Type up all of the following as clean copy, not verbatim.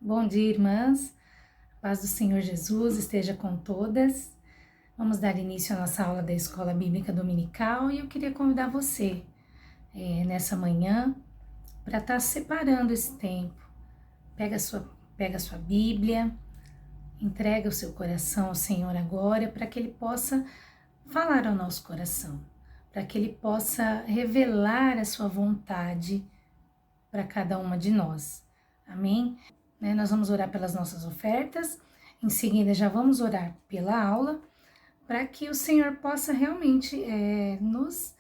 Bom dia, irmãs. A paz do Senhor Jesus esteja com todas. Vamos dar início à nossa aula da Escola Bíblica Dominical e eu queria convidar você nessa manhã para estar separando esse tempo. Pega a sua Bíblia, entrega o seu coração ao Senhor agora para que Ele possa falar ao nosso coração, para que Ele possa revelar a sua vontade para cada uma de nós. Amém? Nós vamos orar pelas nossas ofertas, em seguida já vamos orar pela aula, para que o Senhor possa realmente nos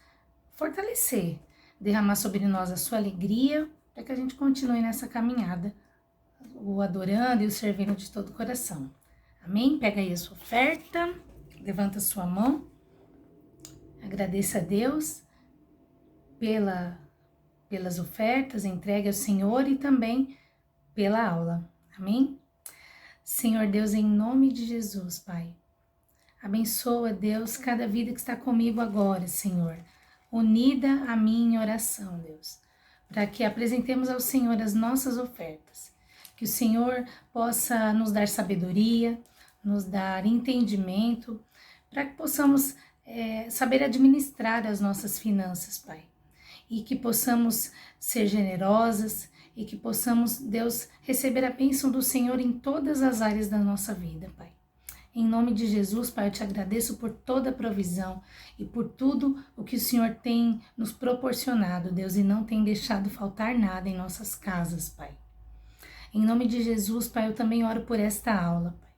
fortalecer, derramar sobre nós a sua alegria, para que a gente continue nessa caminhada, o adorando e o servindo de todo o coração. Amém? Pega aí a sua oferta, levanta a sua mão, agradeça a Deus pelas ofertas, entregue ao Senhor e também pela aula. Amém? Senhor Deus, em nome de Jesus, Pai, abençoa, Deus, cada vida que está comigo agora, Senhor, unida a mim em oração, Deus, para que apresentemos ao Senhor as nossas ofertas, que o Senhor possa nos dar sabedoria, nos dar entendimento, para que possamos saber administrar as nossas finanças, Pai, e que possamos ser generosas, e que possamos, Deus, receber a bênção do Senhor em todas as áreas da nossa vida, Pai. Em nome de Jesus, Pai, eu te agradeço por toda a provisão e por tudo o que o Senhor tem nos proporcionado, Deus, e não tem deixado faltar nada em nossas casas, Pai. Em nome de Jesus, Pai, eu também oro por esta aula, Pai.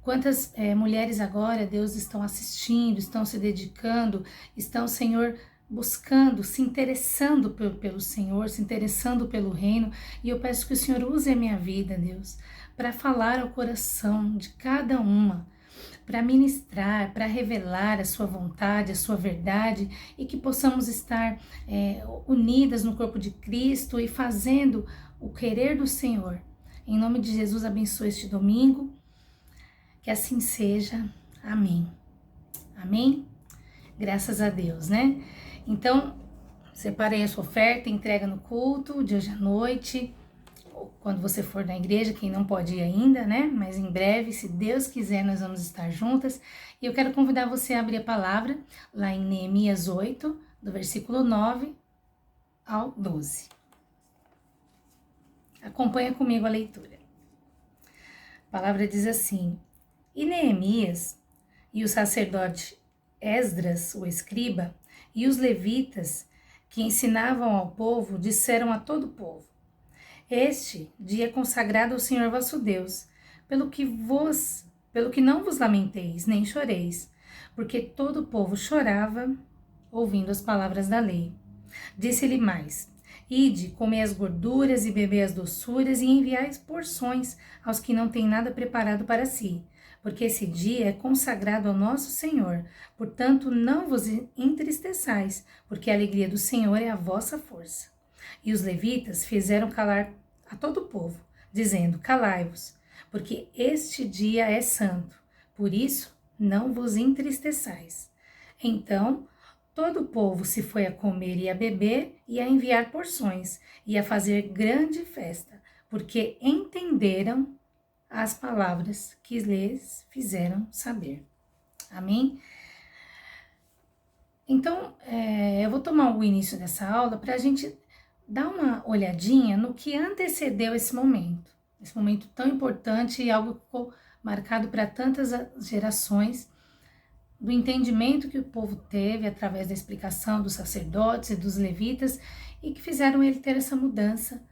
Quantas mulheres agora, Deus, estão assistindo, estão se dedicando, estão, Senhor, buscando, se interessando pelo Senhor, se interessando pelo reino, e eu peço que o Senhor use a minha vida, Deus, para falar ao coração de cada uma, para ministrar, para revelar a sua vontade, a sua verdade, e que possamos estar unidas no corpo de Cristo e fazendo o querer do Senhor. Em nome de Jesus, abençoe este domingo, que assim seja. Amém. Amém? Graças a Deus, né? Então, separei a sua oferta, entrega no culto de hoje à noite, ou quando você for na igreja, quem não pode ir ainda, né? Mas em breve, se Deus quiser, nós vamos estar juntas. E eu quero convidar você a abrir a palavra lá em Neemias 8, do versículo 9 ao 12. Acompanha comigo a leitura. A palavra diz assim: E Neemias e o sacerdote Esdras, o escriba, e os levitas que ensinavam ao povo disseram a todo o povo: Este dia é consagrado ao Senhor vosso Deus, pelo que não vos lamenteis, nem choreis, porque todo o povo chorava ouvindo as palavras da lei. Disse-lhe mais: Ide, comei as gorduras e bebei as doçuras e enviai porções aos que não têm nada preparado para si, porque esse dia é consagrado ao nosso Senhor. Portanto, não vos entristeçais, porque a alegria do Senhor é a vossa força. E os levitas fizeram calar a todo o povo, dizendo: Calai-vos, porque este dia é santo, por isso não vos entristeçais. Então, todo o povo se foi a comer e a beber e a enviar porções e a fazer grande festa, porque entenderam as palavras que lhes fizeram saber. Amém? Então, eu vou tomar o início dessa aula para a gente dar uma olhadinha no que antecedeu esse momento tão importante e algo que ficou marcado para tantas gerações, do entendimento que o povo teve através da explicação dos sacerdotes e dos levitas e que fizeram ele ter essa mudança,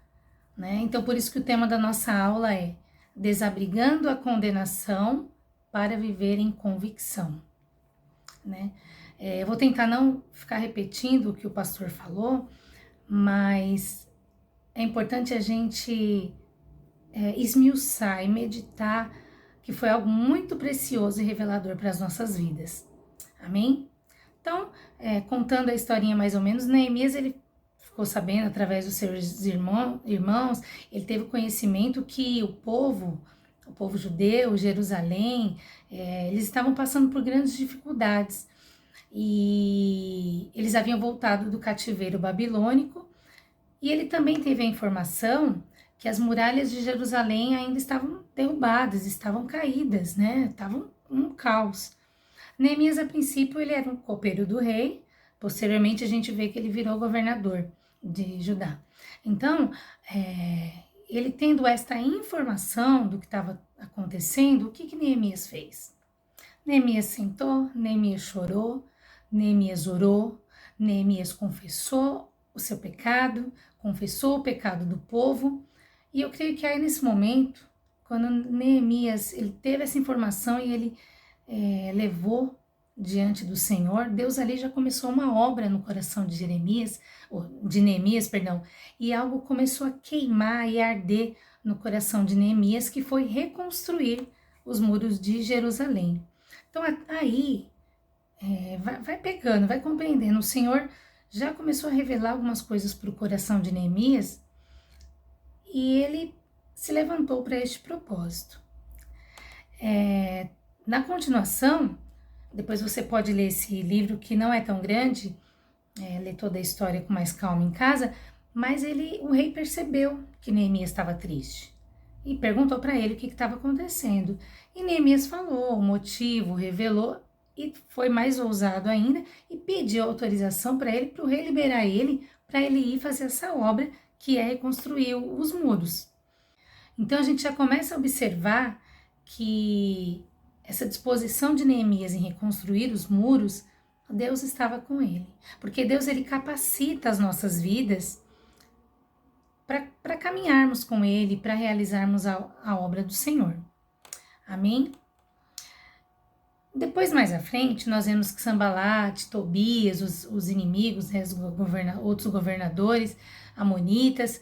né? Então, por isso que o tema da nossa aula é desabrigando a condenação para viver em convicção, né? Eu vou tentar não ficar repetindo o que o pastor falou, mas é importante a gente esmiuçar e meditar que foi algo muito precioso e revelador para as nossas vidas. Amém? Então, contando a historinha mais ou menos, Neemias, ele ficou sabendo através dos seus irmãos, ele teve conhecimento que o povo judeu, Jerusalém, eles estavam passando por grandes dificuldades e eles haviam voltado do cativeiro babilônico, e ele também teve a informação que as muralhas de Jerusalém ainda estavam derrubadas, estavam caídas, né? Estavam um caos. Neemias, a princípio, ele era um copeiro do rei, posteriormente a gente vê que ele virou governador de Judá. Então, ele tendo esta informação do que estava acontecendo, o que Neemias fez? Neemias sentou, Neemias chorou, Neemias orou, Neemias confessou o seu pecado, confessou o pecado do povo, e eu creio que aí nesse momento, quando Neemias ele teve essa informação e ele levou diante do Senhor, Deus ali já começou uma obra no coração de Neemias, e algo começou a queimar e arder no coração de Neemias, que foi reconstruir os muros de Jerusalém. Então aí vai pegando, vai compreendendo. O Senhor já começou a revelar algumas coisas para o coração de Neemias e ele se levantou para este propósito. Na continuação, depois você pode ler esse livro que não é tão grande, ler toda a história com mais calma em casa, mas o rei percebeu que Neemias estava triste e perguntou para ele o que estava acontecendo. E Neemias falou o motivo, revelou e foi mais ousado ainda e pediu autorização para o rei liberar ele, para ele ir fazer essa obra que é reconstruir os muros. Então a gente já começa a observar que essa disposição de Neemias em reconstruir os muros, Deus estava com ele. Porque Deus ele capacita as nossas vidas para caminharmos com ele, para realizarmos a obra do Senhor. Amém? Depois, mais à frente, nós vemos que Sambalate, Tobias, os inimigos, né, outros governadores, amonitas,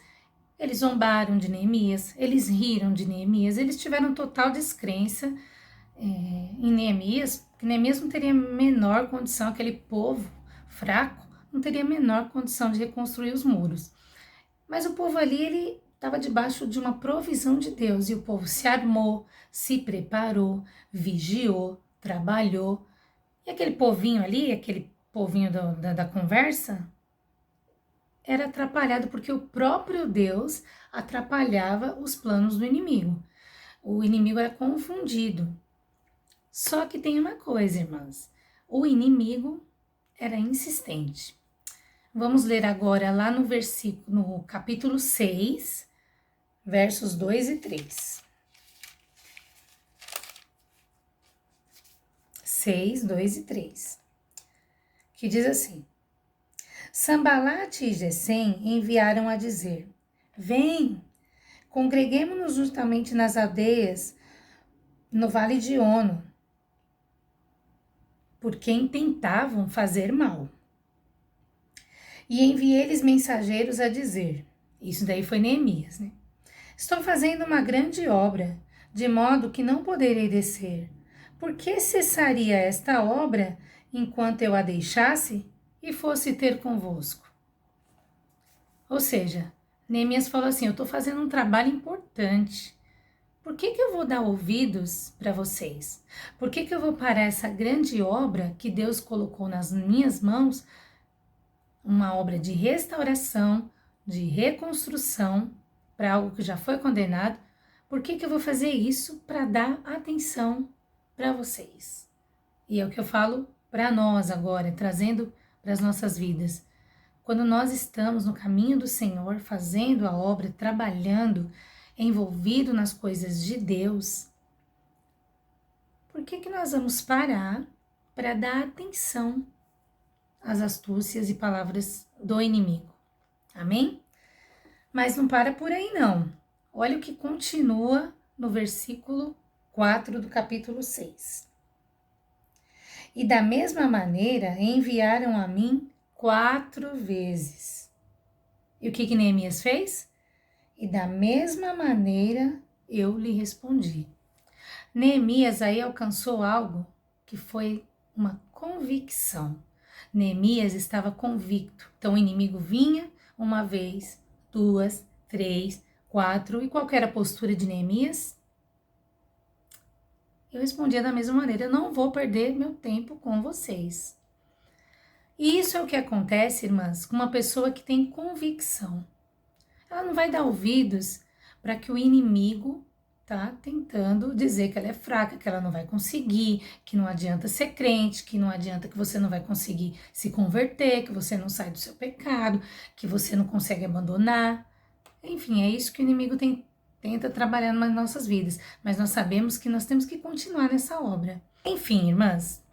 eles zombaram de Neemias, eles riram de Neemias, eles tiveram total descrença em Neemias, que Neemias não teria menor condição, aquele povo fraco, não teria menor condição de reconstruir os muros. Mas o povo ali, ele estava debaixo de uma provisão de Deus, e o povo se armou, se preparou, vigiou, trabalhou. E aquele povinho ali, aquele povinho da conversa, era atrapalhado porque o próprio Deus atrapalhava os planos do inimigo. O inimigo era confundido. Só que tem uma coisa, irmãs, o inimigo era insistente. Vamos ler agora lá no capítulo 6, versos 2 e 3. 6, 2 e 3. Que diz assim: Sambalate e Gesem enviaram a dizer: Vem, congreguemo-nos justamente nas aldeias no vale de Ono, por quem tentavam fazer mal. E enviei-lhes mensageiros a dizer, isso daí foi Neemias, né? Estou fazendo uma grande obra, de modo que não poderei descer. Por que cessaria esta obra enquanto eu a deixasse e fosse ter convosco? Ou seja, Neemias falou assim, eu estou fazendo um trabalho importante. Por que eu vou dar ouvidos para vocês? Por que eu vou parar essa grande obra que Deus colocou nas minhas mãos? Uma obra de restauração, de reconstrução para algo que já foi condenado. Por que eu vou fazer isso? Para dar atenção para vocês. E é o que eu falo para nós agora, trazendo para as nossas vidas. Quando nós estamos no caminho do Senhor, fazendo a obra, trabalhando, envolvido nas coisas de Deus, por que nós vamos parar para dar atenção às astúcias e palavras do inimigo? Amém? Mas não para por aí não. Olha o que continua no versículo 4 do capítulo 6. E da mesma maneira enviaram a mim 4 vezes. E o que Neemias fez? E da mesma maneira eu lhe respondi. Neemias aí alcançou algo que foi uma convicção. Neemias estava convicto. Então o inimigo vinha uma vez, 2, 3, 4. E qual que era a postura de Neemias? Eu respondia da mesma maneira, eu não vou perder meu tempo com vocês. E isso é o que acontece, irmãs, com uma pessoa que tem convicção. Ela não vai dar ouvidos para que o inimigo tá tentando dizer que ela é fraca, que ela não vai conseguir, que não adianta ser crente, que não adianta, que você não vai conseguir se converter, que você não sai do seu pecado, que você não consegue abandonar. Enfim, é isso que o inimigo tenta trabalhar nas nossas vidas, mas nós sabemos que nós temos que continuar nessa obra. Enfim, irmãs,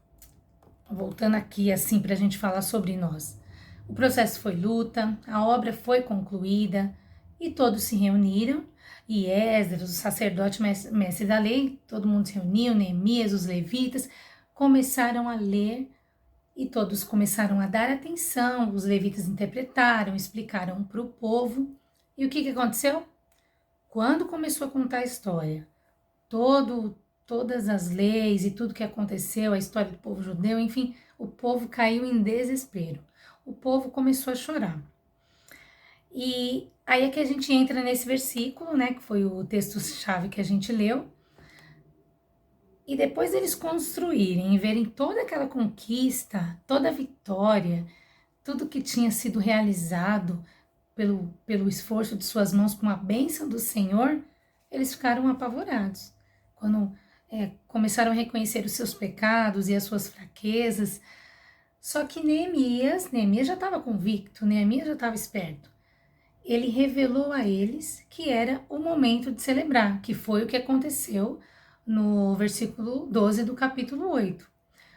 voltando aqui assim para a gente falar sobre nós. O processo foi luta, a obra foi concluída e todos se reuniram. E Esdras, o sacerdote mestre da lei, todo mundo se reuniu, Neemias, os levitas, começaram a ler e todos começaram a dar atenção. Os levitas interpretaram, explicaram para o povo. E o que aconteceu? Quando começou a contar a história, todas as leis e tudo que aconteceu, a história do povo judeu, enfim, o povo caiu em desespero. O povo começou a chorar. E aí é que a gente entra nesse versículo, né, que foi o texto-chave que a gente leu. E depois eles construírem e verem toda aquela conquista, toda a vitória, tudo que tinha sido realizado pelo esforço de suas mãos com a bênção do Senhor, eles ficaram apavorados. Quando começaram a reconhecer os seus pecados e as suas fraquezas. Só que Neemias já estava convicto, Neemias já estava esperto. Ele revelou a eles que era o momento de celebrar, que foi o que aconteceu no versículo 12 do capítulo 8.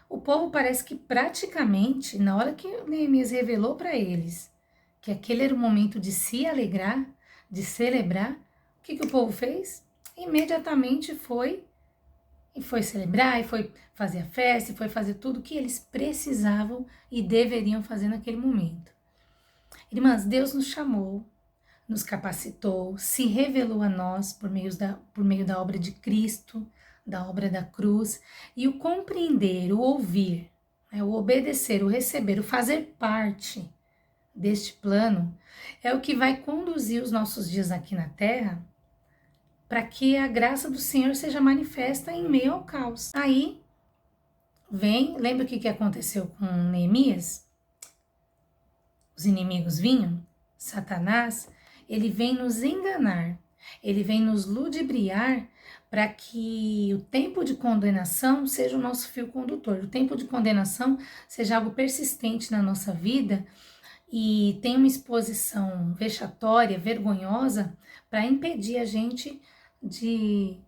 O povo parece que praticamente, na hora que Neemias revelou para eles que aquele era o momento de se alegrar, de celebrar, o que o povo fez? Imediatamente foi celebrar, e foi fazer a festa, e foi fazer tudo o que eles precisavam e deveriam fazer naquele momento. Irmãs, Deus nos chamou, nos capacitou, se revelou a nós por meio da obra de Cristo, da obra da cruz, e o compreender, o ouvir, o obedecer, o receber, o fazer parte deste plano é o que vai conduzir os nossos dias aqui na Terra para que a graça do Senhor seja manifesta em meio ao caos. Aí lembra o que aconteceu com Neemias? Os inimigos vinham, Satanás, ele vem nos enganar, ele vem nos ludibriar para que o tempo de condenação seja o nosso fio condutor, o tempo de condenação seja algo persistente na nossa vida e tem uma exposição vexatória, vergonhosa, para impedir a gente de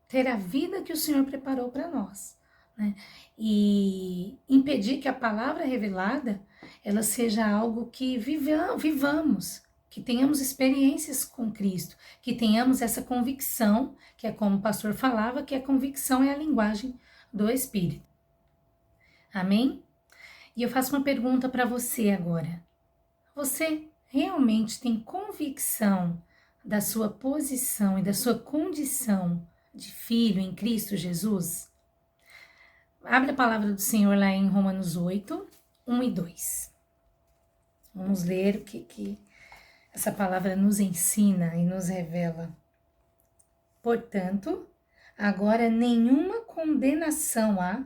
ter a vida que o Senhor preparou para nós, né? E impedir que a palavra revelada ela seja algo que vivamos, que tenhamos experiências com Cristo, que tenhamos essa convicção, que é como o pastor falava, que a convicção é a linguagem do Espírito. Amém? E eu faço uma pergunta para você agora. Você realmente tem convicção da sua posição e da sua condição de filho em Cristo Jesus? Abre a palavra do Senhor lá em Romanos 8, 1 e 2. Vamos ler o que essa palavra nos ensina e nos revela. Portanto, agora nenhuma condenação há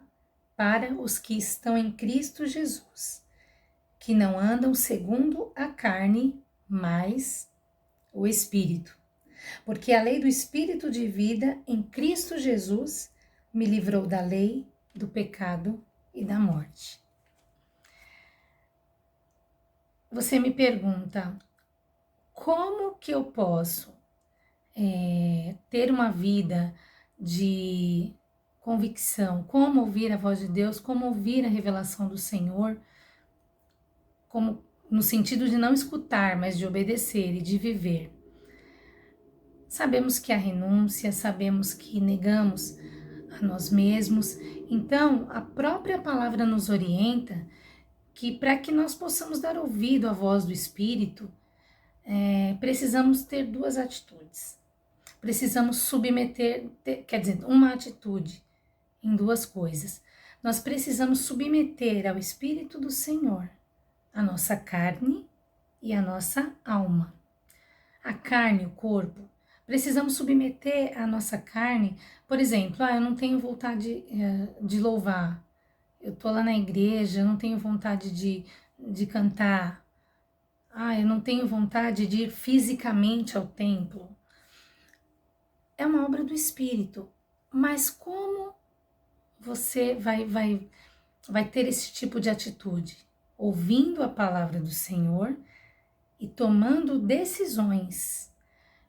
para os que estão em Cristo Jesus, que não andam segundo a carne, mas o Espírito. Porque a lei do Espírito de vida em Cristo Jesus me livrou da lei, do pecado e da morte. Você me pergunta, como que eu posso ter uma vida de convicção? Como ouvir a voz de Deus? Como ouvir a revelação do Senhor? Como, no sentido de não escutar, mas de obedecer e de viver. Sabemos que há renúncia, sabemos que negamos a nós mesmos. Então, a própria palavra nos orienta que para que nós possamos dar ouvido à voz do Espírito, precisamos ter duas atitudes. Precisamos submeter, uma atitude em duas coisas. Nós precisamos submeter ao Espírito do Senhor a nossa carne e a nossa alma. A carne, o corpo, precisamos submeter a nossa carne, por exemplo, eu não tenho vontade de louvar, eu tô lá na igreja, eu não tenho vontade de cantar, eu não tenho vontade de ir fisicamente ao templo, é uma obra do Espírito. Mas como você vai ter esse tipo de atitude? Ouvindo a palavra do Senhor e tomando decisões.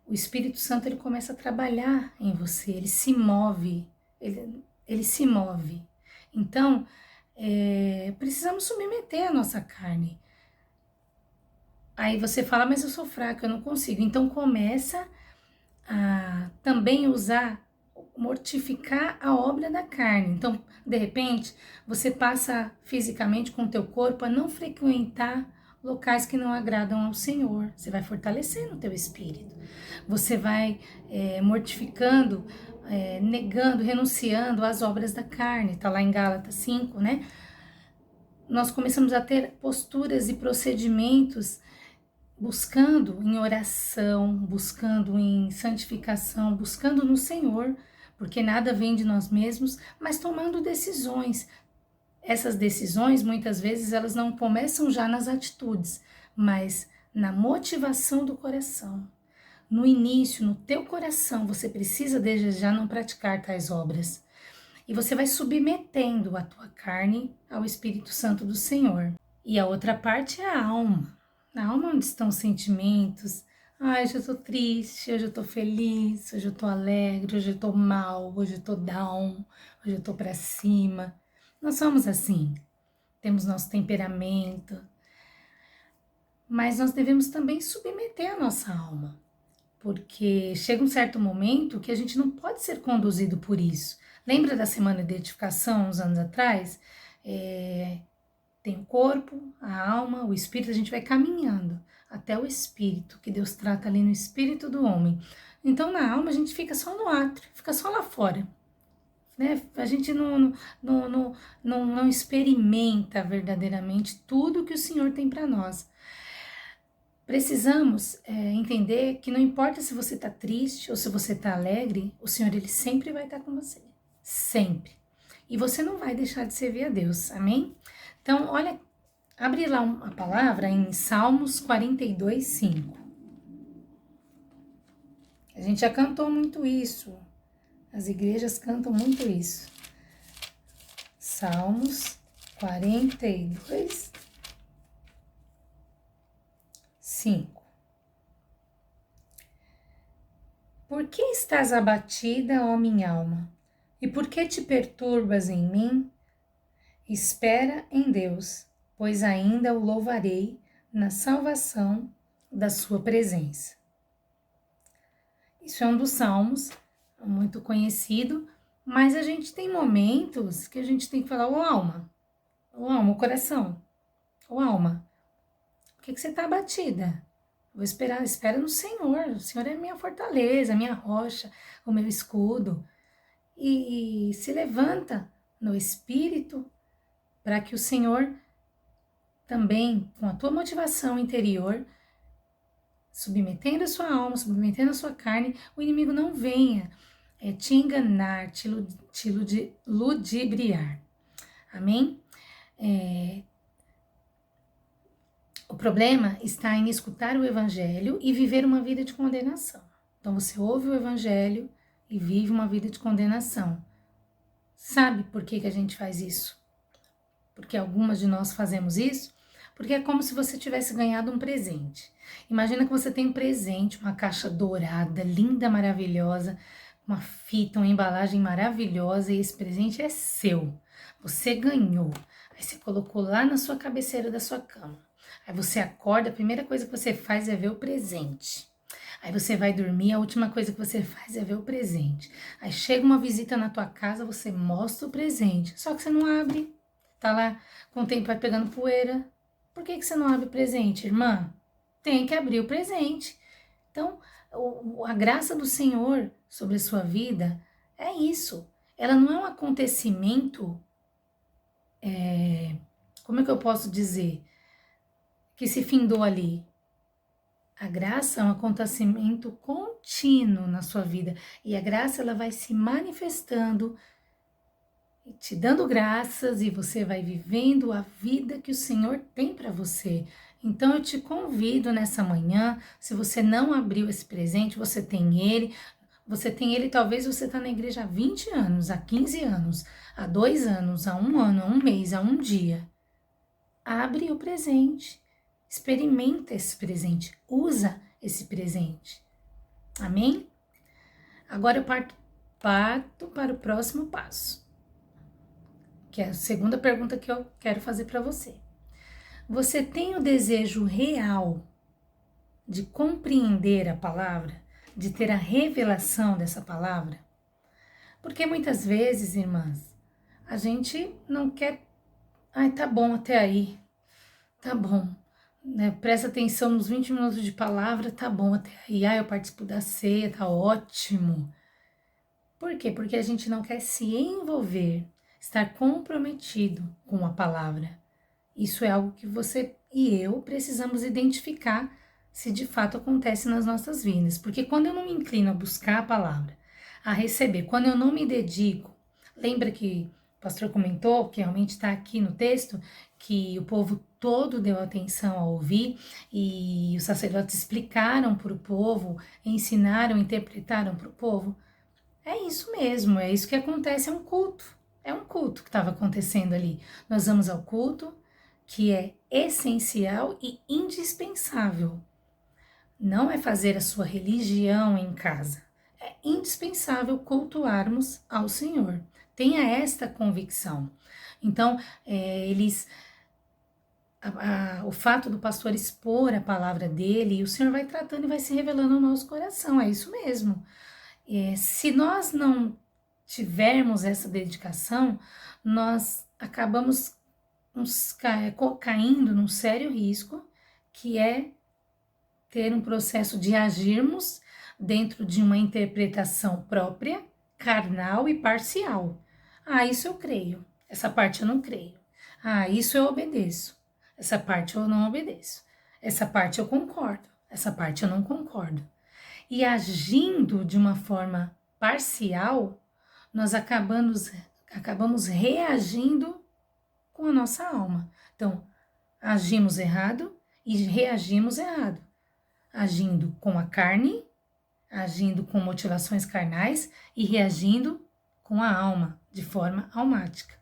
O Espírito Santo ele começa a trabalhar em você, ele se move, ele se move. Então, precisamos submeter a nossa carne. Aí você fala, mas eu sou fraca, eu não consigo. Então começa a também mortificar a obra da carne. Então, de repente, você passa fisicamente com o teu corpo a não frequentar locais que não agradam ao Senhor. Você vai fortalecendo o teu espírito. Você vai mortificando, negando, renunciando às obras da carne. Tá lá em Gálatas 5, né? Nós começamos a ter posturas e procedimentos buscando em oração, buscando em santificação, buscando no Senhor, porque nada vem de nós mesmos, mas tomando decisões. Essas decisões, muitas vezes, elas não começam já nas atitudes, mas na motivação do coração. No início, no teu coração, você precisa desde já não praticar tais obras. E você vai submetendo a tua carne ao Espírito Santo do Senhor. E a outra parte é a alma. Na alma onde estão os sentimentos. Hoje eu tô triste, hoje eu tô feliz, hoje eu tô alegre, hoje eu tô mal, hoje eu tô down, hoje eu tô pra cima. Nós somos assim, temos nosso temperamento, mas nós devemos também submeter a nossa alma, porque chega um certo momento que a gente não pode ser conduzido por isso. Lembra da semana de edificação, uns anos atrás? Tem o corpo, a alma, o espírito, a gente vai caminhando até o espírito, que Deus trata ali no espírito do homem. Então, na alma, a gente fica só no átrio, fica só lá fora. Né? A gente não experimenta verdadeiramente tudo que o Senhor tem para nós. Precisamos entender que não importa se você está triste ou se você está alegre, o Senhor ele sempre vai estar com você. Sempre. E você não vai deixar de servir a Deus. Amém? Então, olha, abre lá a palavra em Salmos 42, 5. A gente já cantou muito isso. As igrejas cantam muito isso. Salmos 42, 5. Por que estás abatida, ó minha alma? E por que te perturbas em mim? Espera em Deus, pois ainda o louvarei na salvação da sua presença. Isso é um dos salmos, muito conhecido, mas a gente tem momentos que a gente tem que falar, ô alma, o coração, ô alma, por que você está abatida? Vou esperar, espera no Senhor, o Senhor é minha fortaleza, minha rocha, o meu escudo. E se levanta no espírito, para que o Senhor também, com a tua motivação interior, submetendo a sua alma, submetendo a sua carne, o inimigo não venha te enganar, te ludibriar. Amém? O problema está em escutar o evangelho e viver uma vida de condenação. Então você ouve o evangelho e vive uma vida de condenação. Sabe por que a gente faz isso? Porque algumas de nós fazemos isso, porque é como se você tivesse ganhado um presente. Imagina que você tem um presente, uma caixa dourada, linda, maravilhosa, uma fita, uma embalagem maravilhosa, e esse presente é seu. Você ganhou. Aí você colocou lá na sua cabeceira da sua cama. Aí você acorda, a primeira coisa que você faz é ver o presente. Aí você vai dormir, a última coisa que você faz é ver o presente. Aí chega uma visita na tua casa, você mostra o presente, só que você não abre. Tá lá, com o tempo vai pegando poeira. Por que você não abre o presente, irmã? Tem que abrir o presente. Então, a graça do Senhor sobre a sua vida é isso. Ela não é um acontecimento, como é que eu posso dizer? Que se findou ali. A graça é um acontecimento contínuo na sua vida. E a graça, ela vai se manifestando te dando graças, e você vai vivendo a vida que o Senhor tem para você. Então eu te convido nessa manhã, se você não abriu esse presente, você tem ele, Você tem ele, talvez você está na igreja há 20 anos, há 15 anos, há 2 anos, há 1 ano, há 1 mês, há 1 dia. Abre o presente, experimenta esse presente, usa esse presente. Amém? Agora eu parto para o próximo passo, que é a segunda pergunta que eu quero fazer para você. Você tem o desejo real de compreender a palavra, de ter a revelação dessa palavra? Porque muitas vezes, irmãs, a gente não quer. Ai, tá bom até aí, tá bom. Né? Presta atenção nos 20 minutos de palavra, tá bom até aí. Ai, eu participo da ceia, tá ótimo. Por quê? Porque a gente não quer se envolver, estar comprometido com a palavra. Isso é algo que você e eu precisamos identificar se de fato acontece nas nossas vidas. Porque quando eu não me inclino a buscar a palavra, a receber, quando eu não me dedico, lembra que o pastor comentou, que realmente está aqui no texto, que o povo todo deu atenção a ouvir e os sacerdotes explicaram para o povo, ensinaram, interpretaram para o povo. É isso mesmo, é isso que acontece, é um culto. É um culto que estava acontecendo ali. Nós vamos ao culto, que é essencial e indispensável. Não é fazer a sua religião em casa. É indispensável cultuarmos ao Senhor. Tenha esta convicção. Então, o fato do pastor expor a palavra dele, o Senhor vai tratando e vai se revelando no nosso coração. É isso mesmo. Se nós não tivermos essa dedicação, nós acabamos caindo num sério risco, que é ter um processo de agirmos dentro de uma interpretação própria, carnal e parcial. Ah, isso eu creio, essa parte eu não creio. Ah, isso eu obedeço, essa parte eu não obedeço. Essa parte eu concordo, essa parte eu não concordo. E agindo de uma forma parcial, nós acabamos reagindo com a nossa alma. Então, agimos errado e reagimos errado. Agindo com a carne, agindo com motivações carnais e reagindo com a alma, de forma almática.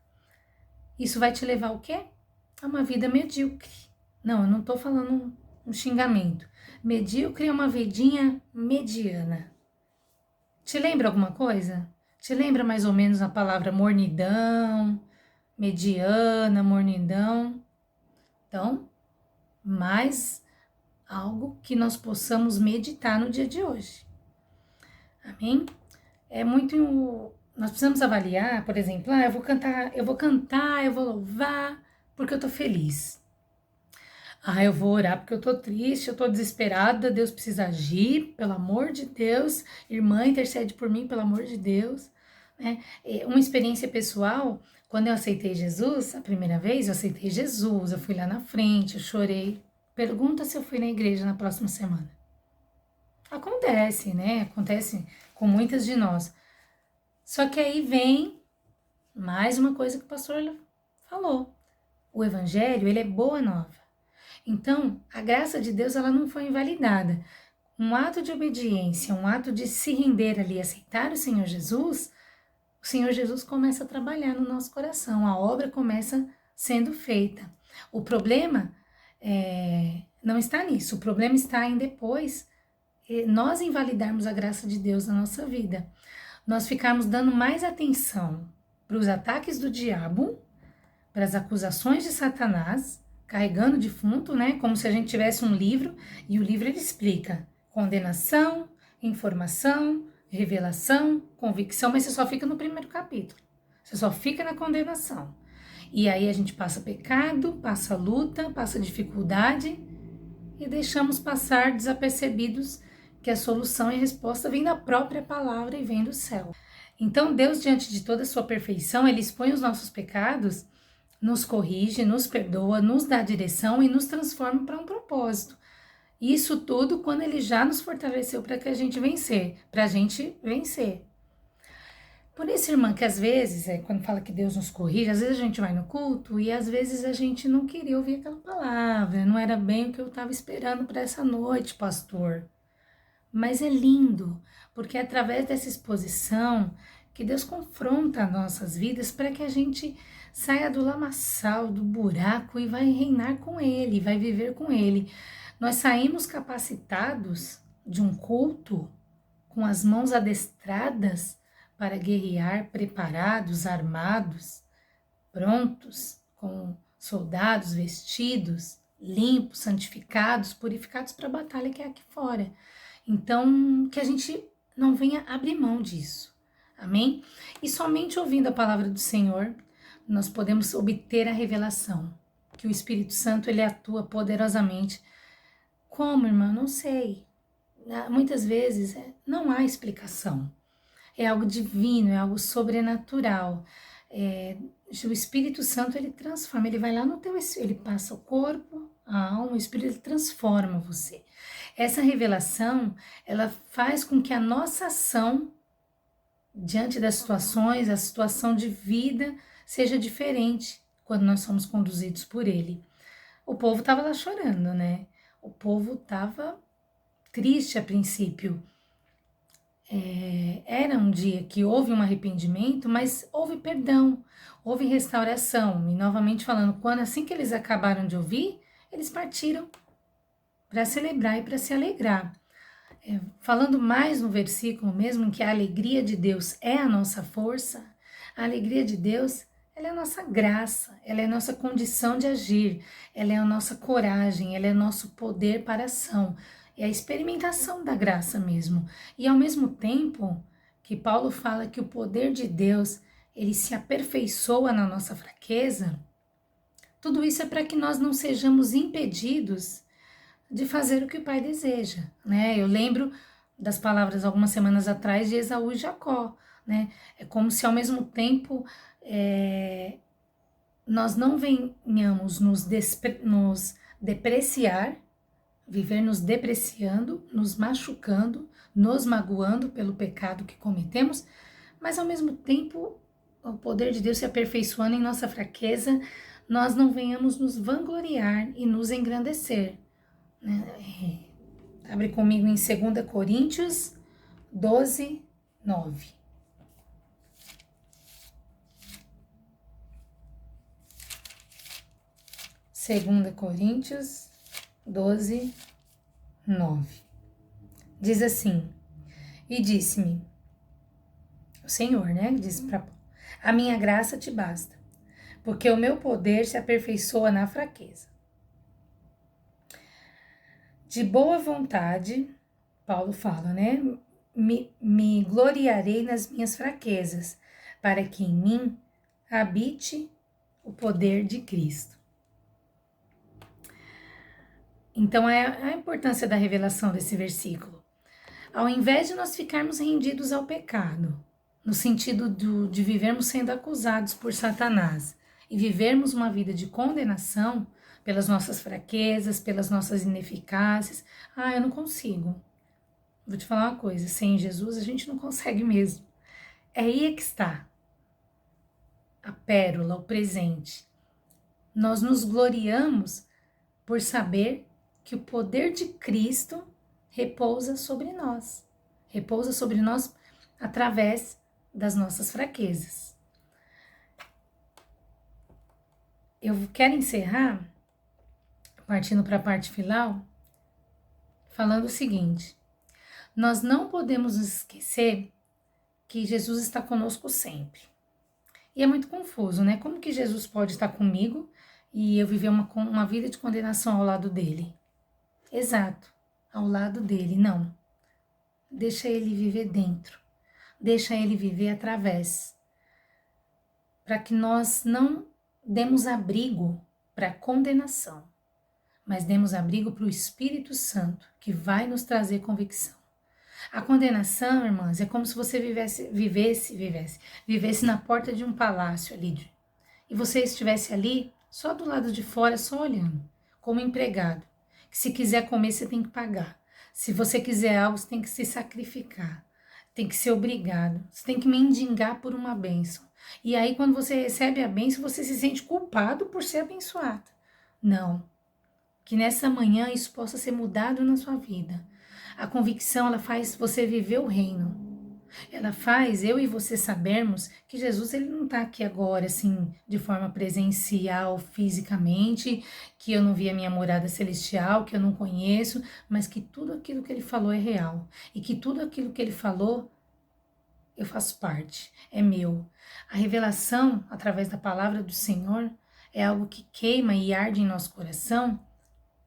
Isso vai te levar ao quê? A uma vida medíocre. Não, eu não estou falando um xingamento. Medíocre é uma vidinha mediana. Te lembra alguma coisa? Te lembra mais ou menos a palavra mornidão, mediana, mornidão? Então, mais algo que nós possamos meditar no dia de hoje. Amém? É muito. Nós precisamos avaliar, por exemplo, eu vou cantar, eu vou louvar porque eu tô feliz. Eu vou orar porque eu tô triste, eu tô desesperada, Deus precisa agir, pelo amor de Deus. Irmã, intercede por mim, pelo amor de Deus. Uma experiência pessoal, quando eu aceitei Jesus, a primeira vez eu aceitei Jesus, eu fui lá na frente, eu chorei. Pergunta se eu fui na igreja na próxima semana. Acontece, né? Acontece com muitas de nós. Só que aí vem mais uma coisa que o pastor falou. O evangelho, ele é boa nova. Então, a graça de Deus, ela não foi invalidada. Um ato de obediência, um ato de se render ali, aceitar o Senhor Jesus começa a trabalhar no nosso coração, a obra começa sendo feita. O problema não está nisso, o problema está em depois nós invalidarmos a graça de Deus na nossa vida. Nós ficarmos dando mais atenção para os ataques do diabo, para as acusações de Satanás, carregando defunto, né? Como se a gente tivesse um livro, e o livro ele explica condenação, informação, revelação, convicção, mas você só fica no primeiro capítulo. Você só fica na condenação. E aí a gente passa pecado, passa luta, passa dificuldade e deixamos passar desapercebidos que a solução e a resposta vem da própria palavra e vem do céu. Então Deus, diante de toda a sua perfeição, ele expõe os nossos pecados, nos corrige, nos perdoa, nos dá direção e nos transforma para um propósito. Isso tudo quando ele já nos fortaleceu para a gente vencer. Por isso, irmã, que às vezes, quando fala que Deus nos corrige, às vezes a gente vai no culto e às vezes a gente não queria ouvir aquela palavra, não era bem o que eu estava esperando para essa noite, pastor. Mas é lindo, porque é através dessa exposição que Deus confronta as nossas vidas para que a gente saia do lamaçal, do buraco e vai reinar com Ele, vai viver com Ele. Nós saímos capacitados de um culto com as mãos adestradas para guerrear, preparados, armados, prontos, com soldados vestidos, limpos, santificados, purificados para a batalha que é aqui fora. Então, que a gente não venha abrir mão disso, amém? E somente ouvindo a palavra do Senhor, nós podemos obter a revelação, que o Espírito Santo, ele atua poderosamente. Como, irmã? Não sei. Muitas vezes não há explicação. É algo divino, é algo sobrenatural. O Espírito Santo, ele transforma, ele vai lá no teu, ele passa o corpo, a alma, o Espírito, ele transforma você. Essa revelação, ela faz com que a nossa ação diante das situações, a situação de vida, seja diferente quando nós somos conduzidos por ele. O povo estava lá chorando, né? O povo estava triste a princípio. Era um dia que houve um arrependimento, mas houve perdão, houve restauração. E novamente falando, assim que eles acabaram de ouvir, eles partiram para celebrar e para se alegrar. Falando mais no versículo mesmo, em que a alegria de Deus é a nossa força, a alegria de Deus, ela é a nossa graça, ela é a nossa condição de agir, ela é a nossa coragem, ela é o nosso poder para a ação. É a experimentação da graça mesmo. E ao mesmo tempo que Paulo fala que o poder de Deus, ele se aperfeiçoa na nossa fraqueza, tudo isso é para que nós não sejamos impedidos de fazer o que o Pai deseja, né? Eu lembro das palavras algumas semanas atrás de Esaú e Jacó, né? É como se ao mesmo tempo nós não venhamos nos depreciar, viver nos depreciando, nos machucando, nos magoando pelo pecado que cometemos, mas ao mesmo tempo o poder de Deus se aperfeiçoando em nossa fraqueza, nós não venhamos nos vangloriar e nos engrandecer. Abre comigo em 2 Coríntios 12, 9. Segunda Coríntios 12, 9. Diz assim: e disse-me, o Senhor, né? Diz para Paulo: a minha graça te basta, porque o meu poder se aperfeiçoa na fraqueza. De boa vontade, Paulo fala, né? Me gloriarei nas minhas fraquezas, para que em mim habite o poder de Cristo. Então, é a importância da revelação desse versículo. Ao invés de nós ficarmos rendidos ao pecado, no sentido de vivermos sendo acusados por Satanás e vivermos uma vida de condenação pelas nossas fraquezas, pelas nossas ineficácias, eu não consigo. Vou te falar uma coisa, sem Jesus a gente não consegue mesmo. É aí que está a pérola, o presente. Nós nos gloriamos por saber que o poder de Cristo repousa sobre nós através das nossas fraquezas. Eu quero encerrar, partindo para a parte final, falando o seguinte: nós não podemos nos esquecer que Jesus está conosco sempre. E é muito confuso, né? Como que Jesus pode estar comigo e eu viver uma vida de condenação ao lado dele? Exato, ao lado dele, não. Deixa ele viver dentro, deixa ele viver através, para que nós não demos abrigo para a condenação, mas demos abrigo para o Espírito Santo, que vai nos trazer convicção. A condenação, irmãs, é como se você vivesse na porta de um palácio ali, e você estivesse ali, só do lado de fora, só olhando, como empregado. Que se quiser comer, você tem que pagar. Se você quiser algo, você tem que se sacrificar. Tem que ser obrigado. Você tem que mendigar por uma bênção. E aí, quando você recebe a bênção, você se sente culpado por ser abençoado. Não. Que nessa manhã isso possa ser mudado na sua vida. A convicção, ela faz você viver o reino. Ela faz eu e você sabermos que Jesus, ele não está aqui agora, assim, de forma presencial, fisicamente, que eu não vi a minha morada celestial, que eu não conheço, mas que tudo aquilo que ele falou é real. E que tudo aquilo que ele falou, eu faço parte, é meu. A revelação, através da palavra do Senhor, é algo que queima e arde em nosso coração,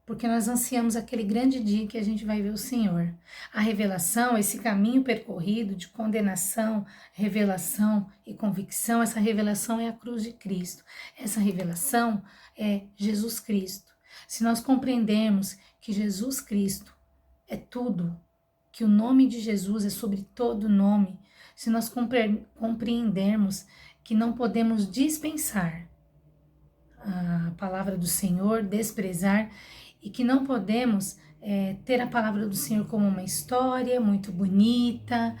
porque nós ansiamos aquele grande dia que a gente vai ver o Senhor. A revelação, esse caminho percorrido de condenação, revelação e convicção, essa revelação é a cruz de Cristo. Essa revelação é Jesus Cristo. Se nós compreendermos que Jesus Cristo é tudo, que o nome de Jesus é sobre todo nome, se nós compreendermos que não podemos dispensar a palavra do Senhor, desprezar, e que não podemos ter a palavra do Senhor como uma história muito bonita,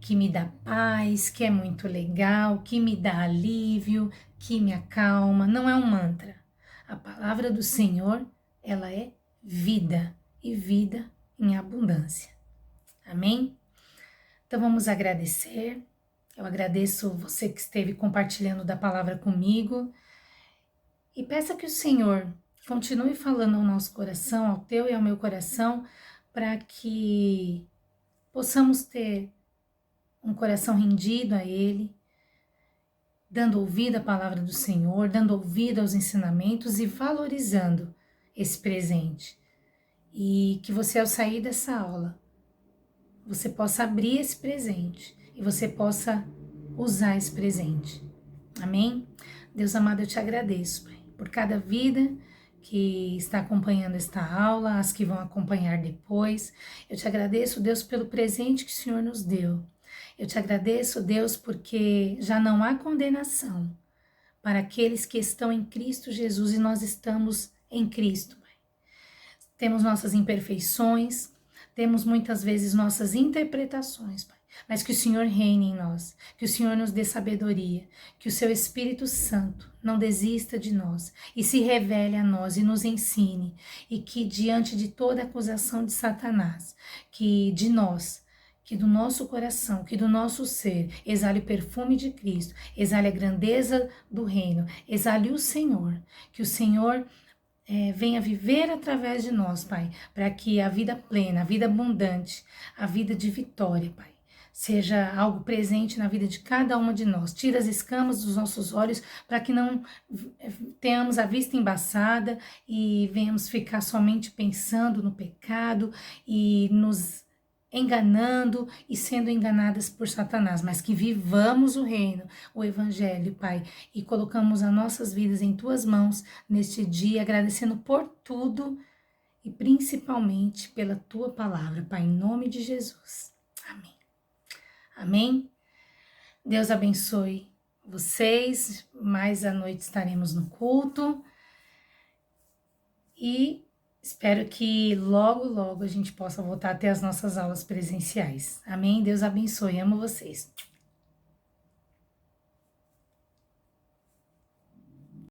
que me dá paz, que é muito legal, que me dá alívio, que me acalma. Não é um mantra. A palavra do Senhor, ela é vida, e vida em abundância. Amém? Então vamos agradecer. Eu agradeço você que esteve compartilhando da palavra comigo. E peça que o Senhor continue falando ao nosso coração, ao teu e ao meu coração, para que possamos ter um coração rendido a Ele, dando ouvido à palavra do Senhor, dando ouvido aos ensinamentos e valorizando esse presente. E que você, ao sair dessa aula, você possa abrir esse presente e você possa usar esse presente. Amém? Deus amado, eu te agradeço, Pai, por cada vida que está acompanhando esta aula, as que vão acompanhar depois. Eu te agradeço, Deus, pelo presente que o Senhor nos deu. Eu te agradeço, Deus, porque já não há condenação para aqueles que estão em Cristo Jesus, e nós estamos em Cristo, Pai. Temos nossas imperfeições, temos muitas vezes nossas interpretações, Pai, mas que o Senhor reine em nós, que o Senhor nos dê sabedoria, que o seu Espírito Santo não desista de nós e se revele a nós e nos ensine, e que diante de toda acusação de Satanás, que de nós, que do nosso coração, que do nosso ser, exale o perfume de Cristo, exale a grandeza do reino, exale o Senhor, que o Senhor venha viver através de nós, Pai, para que a vida plena, a vida abundante, a vida de vitória, Pai, seja algo presente na vida de cada uma de nós. Tira as escamas dos nossos olhos para que não tenhamos a vista embaçada e venhamos ficar somente pensando no pecado e nos enganando e sendo enganadas por Satanás, mas que vivamos o reino, o evangelho, Pai, e colocamos as nossas vidas em tuas mãos neste dia, agradecendo por tudo e principalmente pela tua palavra, Pai, em nome de Jesus. Amém. Amém. Deus abençoe vocês. Mais à noite estaremos no culto e espero que logo, logo a gente possa voltar a ter as nossas aulas presenciais. Amém? Deus abençoe. Amo vocês.